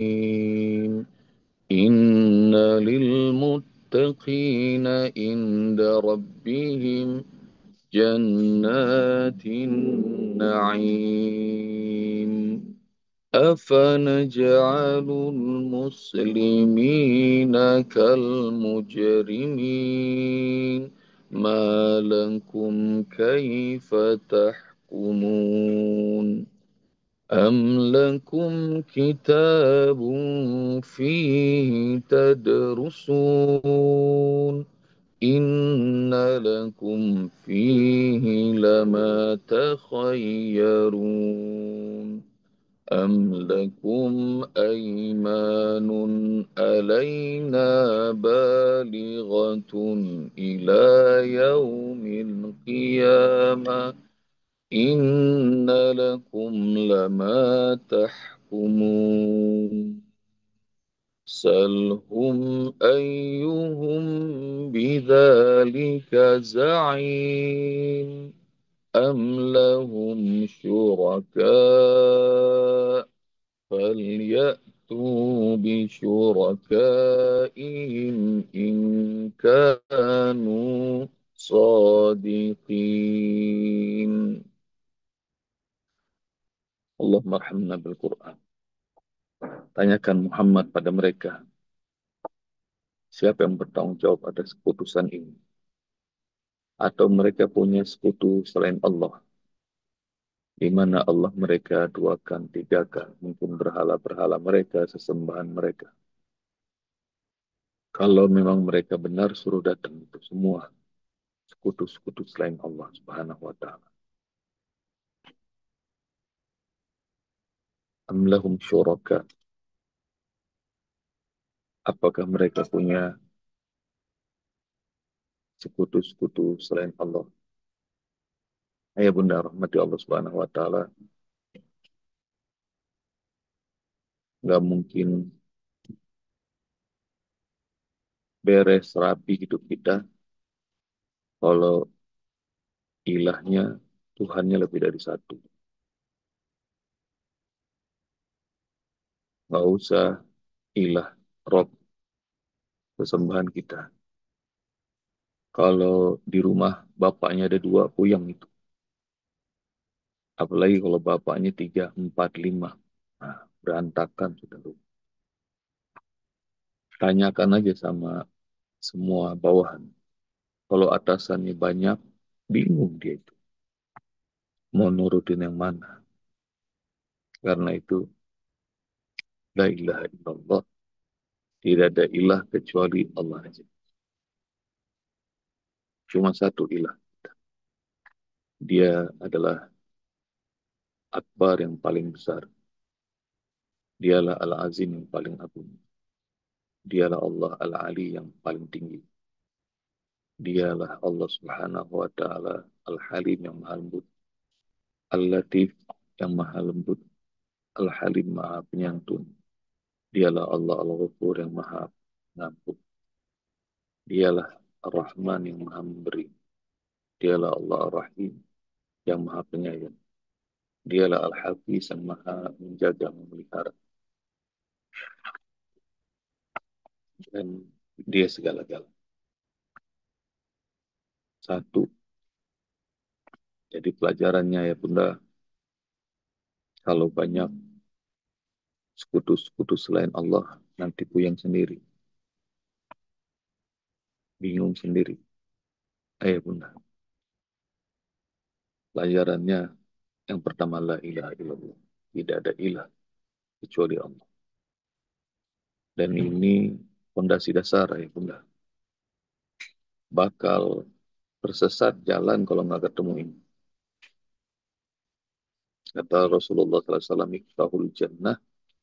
إن للمتقين عند ربهم جنات النعيم أفنجعل المسلمين كالمجرمين ما لكم كيف تحكمون أم لكم كتاب فيه تدرسون إن لكم فيه لما تخيرون أم لكم أيمان علينا بالغة إلى يوم القيامة إن لكم لما تحكمون سلهم أيهم بذلك زعيم أم لهم شركاء فليأتوا بشركائهم إن كانوا صادقين. Allahumma arhamna bil Quran. Tanyakan Muhammad pada mereka, siapa yang bertanggung jawab atas keputusan ini? Atau mereka punya sekutu selain Allah, di mana Allah mereka duakan, tigakan, mungkin berhala-berhala mereka, sesembahan mereka. Kalau memang mereka benar, suruh datang itu semua sekutu-sekutu selain Allah Subhanahu wa Ta'ala. Am lahum syuraka. Apakah mereka punya sekutu-sekutu selain Allah? Ayah bunda rahmati Allah Subhanahu wa Ta'ala, nggak mungkin beres rapi hidup kita kalau ilahnya, Tuhannya lebih dari satu. Nggak usah ilah, Rob, sesembahan kita. Kalau di rumah bapaknya ada dua, puyeng itu. Apalagi kalau bapaknya tiga, empat, lima. Nah, berantakan sudah. Tanyakan aja sama semua bawahan. Kalau atasannya banyak, bingung dia itu. Mau nurutin yang mana? Karena itu, la ilaha illallah. Tidak ada ilah kecuali Allah aja. Cuma satu ilah. Dia adalah Akbar yang paling besar. Dialah Al-Azim yang paling agung. Dialah Allah Al-Ali yang paling tinggi. Dialah Allah Subhanahu wa Ta'ala Al-Halim yang maha lembut. Al-Latif yang maha lembut. Al-Halim maha penyantun. Dialah Allah Al-Ghafur yang maha pengampun. Dialah Ar-Rahman yang maha memberi. Dialah Allah Ar-Rahim yang maha penyayang. Dialah Al-Hafiz yang maha menjaga, memelihara. Dan dia segala-galanya. Satu. Jadi pelajarannya ya bunda, kalau banyak sekutu-sekutu selain Allah, nanti puyeng sendiri. Bingung sendiri. Ayo bunda. Pelajarannya yang pertama, la ilaha illallah. Tidak ada ilah kecuali Allah. Dan ini fondasi dasar ya bunda. Bakal tersesat jalan kalau nggak ketemu ini. Kata Rasulullah SAW, Iftahul jannah,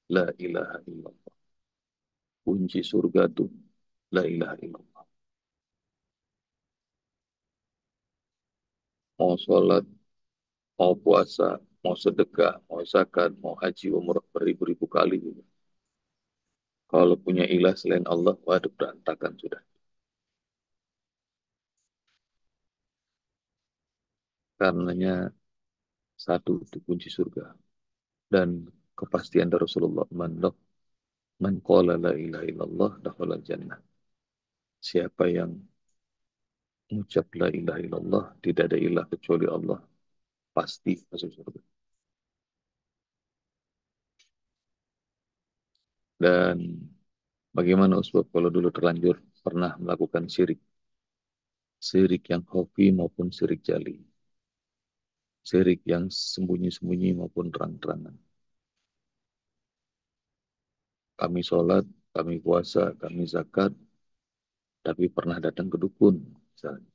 la ilaha illallah. Kunci surga itu, la ilaha illallah. Mau sholat, mau puasa, mau sedekah, mau zakat, mau haji, umrah beribu-ribu kali. Kalau punya ilah selain Allah, waduh berantakan sudah. Karenanya satu itu kunci surga. Dan kepastian dari Rasulullah, man Man qala la ilaha illallah dakhala jannah. Siapa yang mengucap la ilaha illallah, tidak ada ilah kecuali Allah, pasti masuk surga. Dan bagaimana Ustaz kalau dulu terlanjur pernah melakukan syirik? Syirik yang khafi maupun syirik jali. Syirik yang sembunyi-sembunyi maupun terang-terangan. Kami sholat, kami puasa, kami zakat, tapi pernah datang ke dukun, misalnya.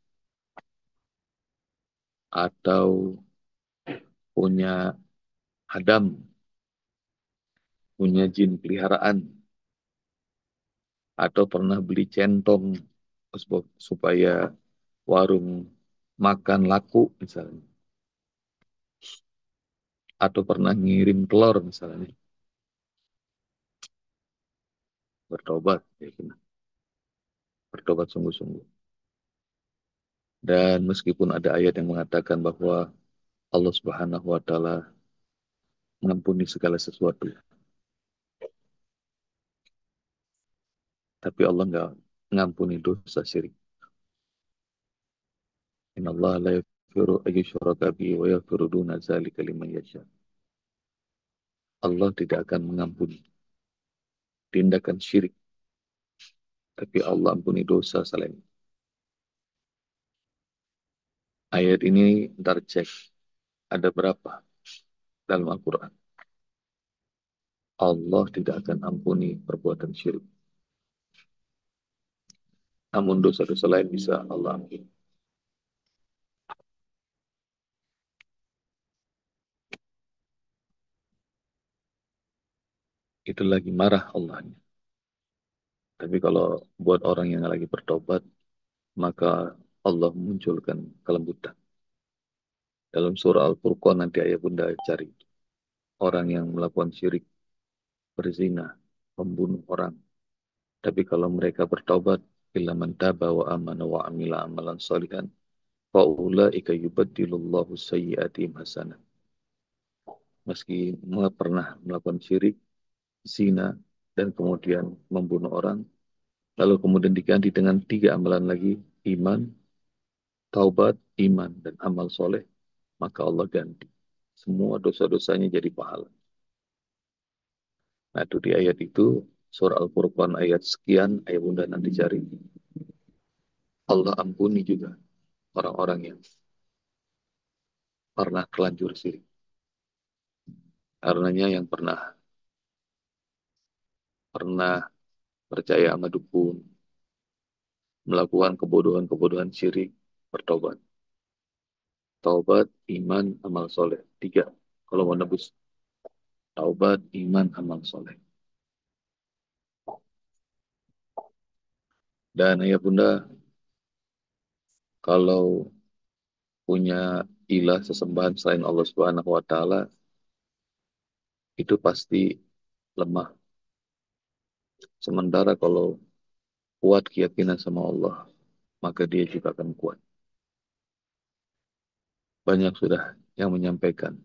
Atau punya hadam, punya jin peliharaan, atau pernah beli centong supaya warung makan laku, misalnya. Atau pernah ngirim telur, misalnya. Bertobat, ya benar. Bertobat sungguh-sungguh. Dan meskipun ada ayat yang mengatakan bahwa Allah Subhanahu wa Ta'ala mengampuni segala sesuatu, tapi Allah nggak mengampuni dosa syirik. Inna Allah la yaghfiru ayyushraka bihi wa yaghfiru duna dzalika liman yasha. Allah tidak akan mengampuni tindakan syirik, tapi Allah ampuni dosa selain. Ayat ini ntar cek ada berapa dalam Al-Quran. Allah tidak akan ampuni perbuatan syirik. Namun dosa-dosa lain bisa Allah ampuni. Itu lagi marah Allahnya. Tapi kalau buat orang yang lagi bertobat, maka Allah munculkan kelembutan. Dalam surah Al-Furqan nanti ayah bunda cari. Orang yang melakukan syirik, berzina, membunuh orang. Tapi kalau mereka bertobat, illa man taba wa amana wa amila amalan salihan, faulaika yubaddilullahu sayyiatihim hasanah. Meski pernah melakukan syirik, zina, dan kemudian membunuh orang, lalu kemudian diganti dengan 3 amalan lagi, iman, taubat, iman, dan amal soleh, maka Allah ganti. Semua dosa-dosanya jadi pahala. Nah, itu di ayat itu, surah Al-Furqan ayat sekian, ayat bunda nanti cari. Allah ampuni juga orang-orang yang pernah terlanjur syirik. Karenanya yang pernah pernah percaya sama dukun, melakukan kebodohan-kebodohan syirik, bertobat. Taubat, iman, amal soleh. 3. Kalau mau nebus, taubat, iman, amal soleh. Dan ayah bunda, kalau punya ilah sesembahan selain Allah Subhanahu wa Ta'ala, itu pasti lemah. Sementara kalau kuat keyakinan sama Allah, maka dia juga akan kuat. Banyak sudah yang menyampaikan,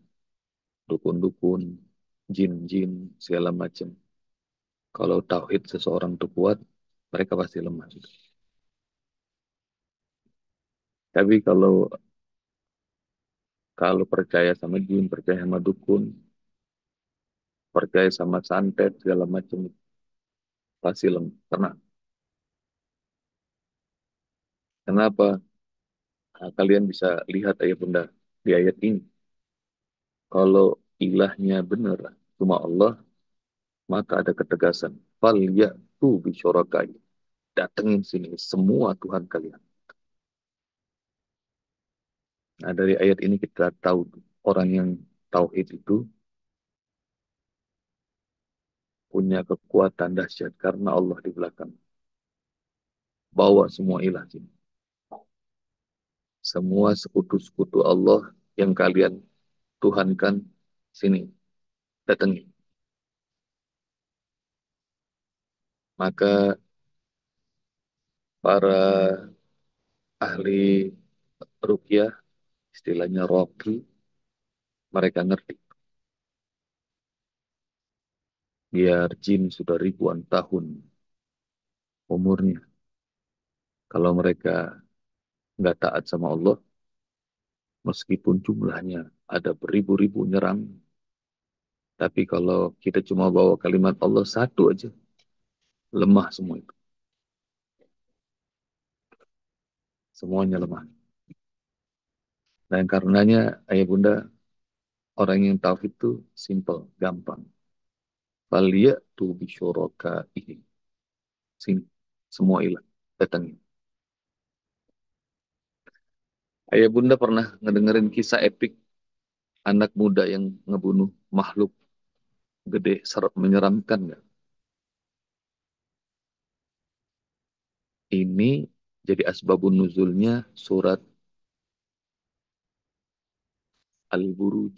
dukun-dukun, jin-jin, segala macam. Kalau tauhid seseorang itu kuat, mereka pasti lemah juga. Tapi kalau percaya sama jin, percaya sama dukun, percaya sama santet, segala macam, pasti lemah. Kenapa? Nah, kalian bisa lihat ayat bunda di ayat ini. Kalau ilahnya benar, cuma Allah, maka ada ketegasan. Fal ya'tu bisyurakai. Datengin sini semua Tuhan kalian. Nah, dari ayat ini kita tahu orang yang tauhid itu punya kekuatan dahsyat karena Allah di belakang. Bawa semua ilah sini. Semua sekutu-sekutu Allah yang kalian tuhankan sini. Datangi. Maka para ahli ruqyah, istilahnya roki, mereka ngerti. Biar jin sudah ribuan tahun umurnya. Kalau mereka nggak taat sama Allah, meskipun jumlahnya ada beribu-ribu nyerang, tapi kalau kita cuma bawa kalimat Allah satu aja, lemah semua itu. Semuanya lemah. Dan karenanya, ayah bunda, orang yang tauhid itu simple, gampang. Faliyatu bisyurakaihim. Sini, semua hilang. Datangin. Ayah bunda pernah ngedengerin kisah epik anak muda yang ngebunuh makhluk gede, menyeramkan nggak? Ini jadi asbabun nuzulnya surat Al-Buruj.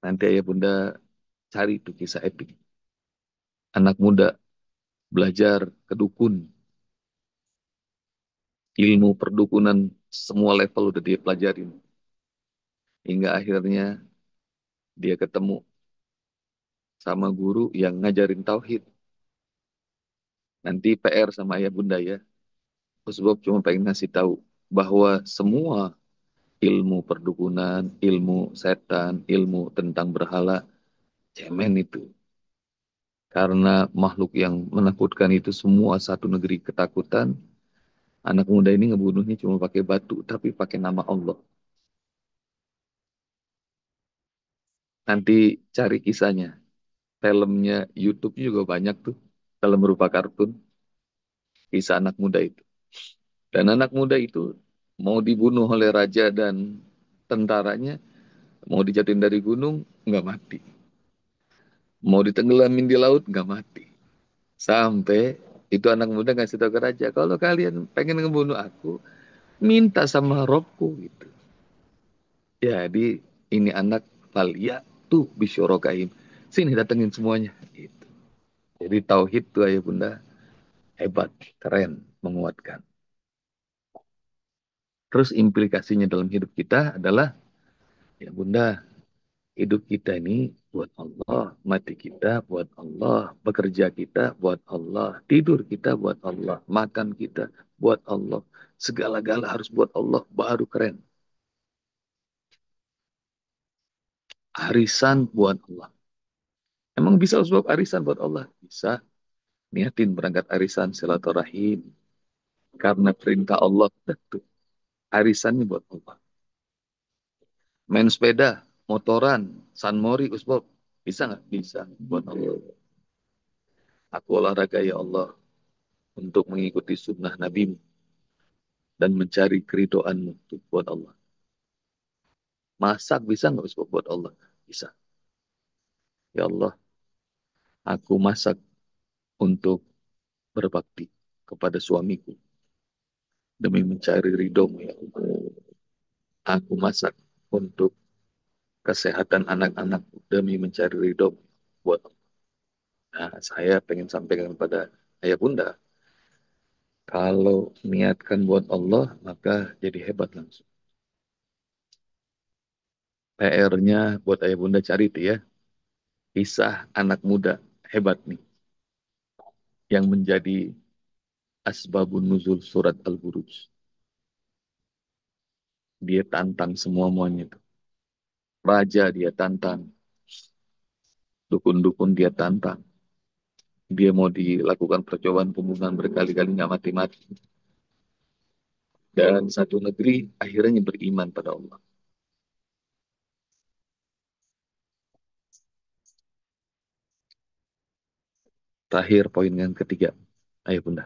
Nanti ayah bunda cari tuh kisah epik. Anak muda belajar ke dukun, ilmu perdukunan semua level udah dia pelajarin. Hingga akhirnya dia ketemu sama guru yang ngajarin tauhid. Nanti PR sama ayah bunda ya. Sebab cuma pengen ngasih tahu bahwa semua ilmu perdukunan, ilmu setan, ilmu tentang berhala, cemen itu. Karena makhluk yang menakutkan itu semua satu negeri ketakutan. Anak muda ini ngebunuhnya cuma pakai batu, tapi pakai nama Allah. Nanti cari kisahnya. Filmnya YouTube juga banyak tuh. Dalam berupa kartun, kisah anak muda itu. Dan anak muda itu mau dibunuh oleh raja dan tentaranya, mau dijatuhin dari gunung, nggak mati. Mau ditenggelamin di laut, nggak mati. Sampai itu anak muda ngasih tahu ke raja, kalau kalian pengen ngebunuh aku, minta sama Robku gitu. Jadi ini anak Valia tuh bisyorokaim. Sini datengin semuanya. Gitu. Jadi tauhid tuh ayah bunda hebat, keren, menguatkan. Terus implikasinya dalam hidup kita adalah ya bunda, hidup kita ini buat Allah, mati kita buat Allah, bekerja kita buat Allah, tidur kita buat Allah, makan kita buat Allah. Segala-gala harus buat Allah, baru keren. Arisan buat Allah. Emang bisa sebab arisan buat Allah? Bisa. Niatin berangkat arisan silaturahim. Karena perintah Allah. Tuh, arisannya buat Allah. Main sepeda, motoran, San Mori, usbab. Bisa nggak? Bisa. Buat Allah. Aku olahraga ya Allah untuk mengikuti sunnah Nabi dan mencari keridoanmu tuh buat Allah. Masak bisa nggak usbab buat Allah? Bisa. Ya Allah, aku masak untuk berbakti kepada suamiku demi mencari ridhomu ya Allah. Aku masak untuk kesehatan anak-anakku demi mencari ridhomu buat Allah. Nah, saya pengen sampaikan kepada ayah bunda, kalau niatkan buat Allah, maka jadi hebat langsung. PR-nya buat ayah bunda cari itu ya, kisah anak muda hebat nih, yang menjadi asbabun nuzul surat Al-Buruj. Dia tantang semua muanya itu. Raja dia tantang, dukun-dukun dia tantang. Dia mau dilakukan percobaan pembunuhan berkali-kali nggak mati-mati. Dan satu negeri akhirnya beriman pada Allah. Terakhir poin yang ketiga. Ayo bunda.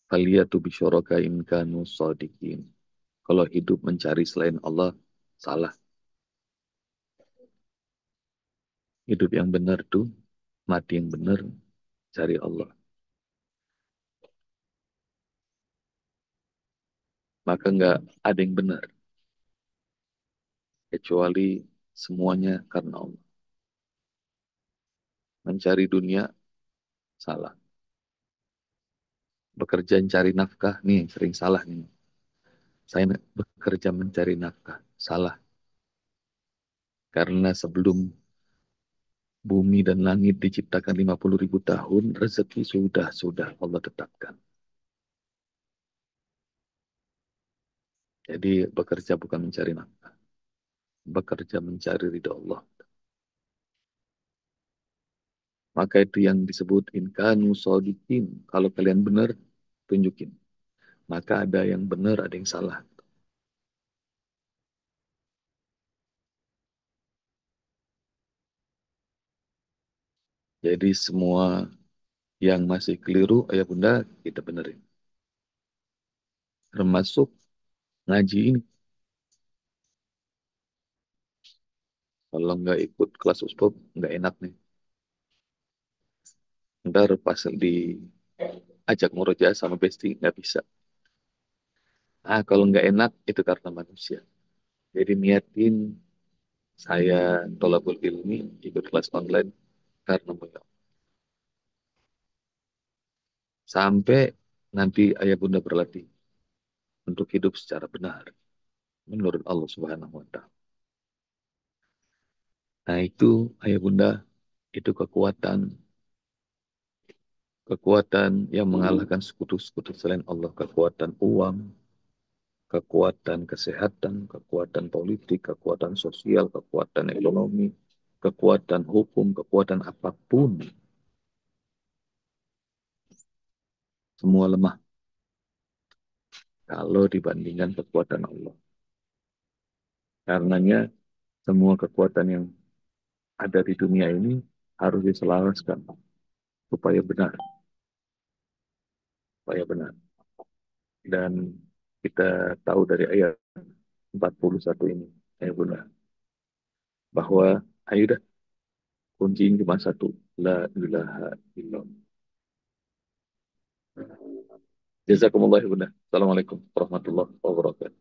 Faliyatu bisyoroka in kanu sadiqin. Kalau hidup mencari selain Allah, salah. Hidup yang benar tuh, mati yang benar, cari Allah. Maka nggak ada yang benar. Kecuali semuanya karena Allah. Mencari dunia, salah. Bekerja mencari nafkah, nih yang sering salah nih. Saya bekerja mencari nafkah, salah. Karena sebelum bumi dan langit diciptakan 50 ribu tahun, rezeki sudah Allah tetapkan. Jadi bekerja bukan mencari nafkah, bekerja mencari ridho Allah. Maka itu yang disebut inkanu shodiqin. Kalau kalian benar, tunjukin. Maka ada yang benar, ada yang salah. Jadi semua yang masih keliru, ayah bunda, kita benerin. Termasuk ngaji ini. Kalau nggak ikut kelas USPOP, nggak enak nih. Ntar pas diajak murojaah sama Besti, nggak bisa. Ah, kalau nggak enak, itu karena manusia. Jadi niatin saya tolabul ilmi, ikut kelas online, karena beliau. Sampai nanti ayah bunda berlatih untuk hidup secara benar menurut Allah Subhanahu wa Ta'ala. Nah, itu ayah bunda, itu kekuatan yang mengalahkan sekutu-sekutu selain Allah, kekuatan uang, kekuatan kesehatan, kekuatan politik, kekuatan sosial, kekuatan ekonomi, kekuatan hukum, kekuatan apapun, semua lemah kalau dibandingkan kekuatan Allah. Karenanya semua kekuatan yang ada di dunia ini harus diselaraskan supaya benar, supaya benar. Dan kita tahu dari ayat 41 ini, ayat benar, bahwa ayo dah, kuncinya cuma satu, la ilaha illallah. Jazakumullah ya bunda. Assalamualaikum warahmatullahi wabarakatuh.